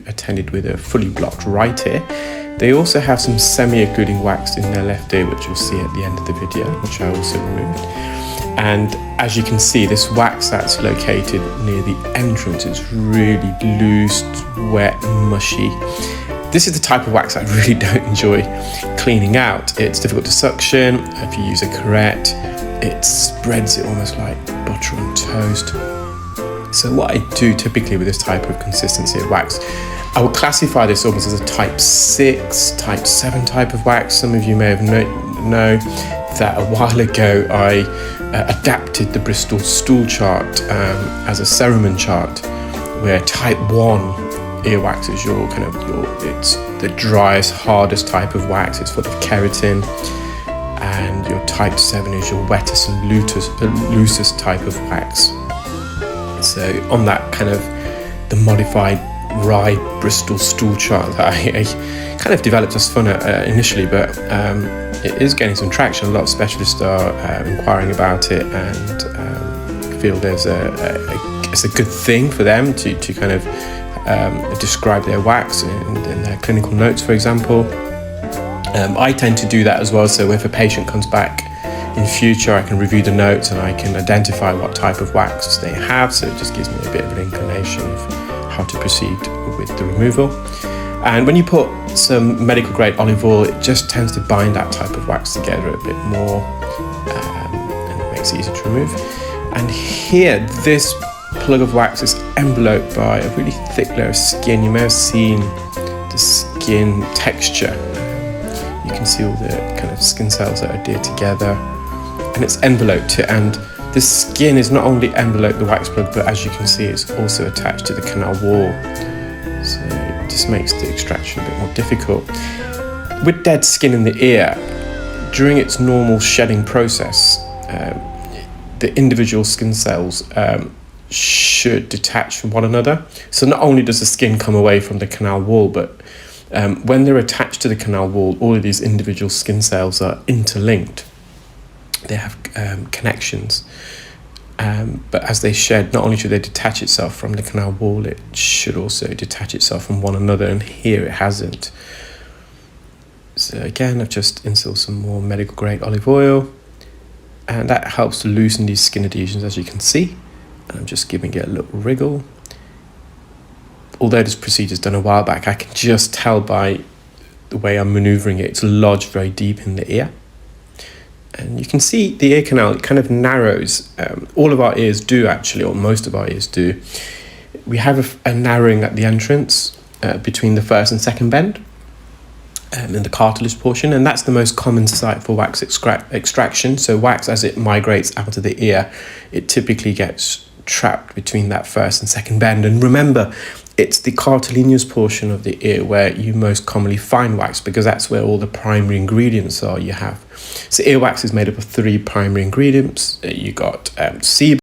attended with a fully blocked right ear. They also have some semi-occluding wax in their left ear, which you'll see at the end of the video, which I also removed. And as you can see, this wax that's located near the entrance is really loose, wet, mushy. This is the type of wax I really don't enjoy cleaning out. It's difficult to suction. If you use a curette, it spreads it almost like butter on toast. So what I do typically with this type of consistency of wax, I would classify this almost as a type 6, type 7 type of wax. Some of you may have know that a while ago I adapted the Bristol stool chart as a cerumen chart, where type 1 earwax is it's the driest, hardest type of wax. It's full of keratin, and your type 7 is your wettest and loosest type of wax. So on that kind of the modified rye Bristol stool chart that I kind of developed as fun initially, but it is gaining some traction. A lot of specialists are inquiring about it and feel it's a good thing for them to kind of describe their wax in their clinical notes, for example. I tend to do that as well, so if a patient comes back in future, I can review the notes and I can identify what type of wax they have, so it just gives me a bit of an inclination of how to proceed with the removal. And when you put some medical grade olive oil, it just tends to bind that type of wax together a bit more, and it makes it easier to remove. And here, this plug of wax is enveloped by a really thick layer of skin. You may have seen the skin texture. You can see all the kind of skin cells that are adhered together, and it's enveloped to it. And the skin is not only enveloped the wax plug, but as you can see, it's also attached to the canal wall. So it just makes the extraction a bit more difficult. With dead skin in the ear, during its normal shedding process, the individual skin cells should detach from one another. So not only does the skin come away from the canal wall, but when they're attached to the canal wall, all of these individual skin cells are interlinked. They have connections. But as they shed, not only should they detach itself from the canal wall, it should also detach itself from one another, and here it hasn't. So again, I've just instilled some more medical grade olive oil, and that helps to loosen these skin adhesions, as you can see. And I'm just giving it a little wriggle. Although this procedure is done a while back, I can just tell by the way I'm maneuvering it, it's lodged very deep in the ear. And you can see the ear canal, it kind of narrows. All of our ears do actually, or most of our ears do. We have a narrowing at the entrance between the first and second bend in the cartilage portion, and that's the most common site for wax extraction. So wax, as it migrates out of the ear, it typically gets trapped between that first and second bend. And remember, it's the cartilaginous portion of the ear where you most commonly find wax, because that's where all the primary ingredients are you have. So earwax is made up of 3 primary ingredients. You got sebum,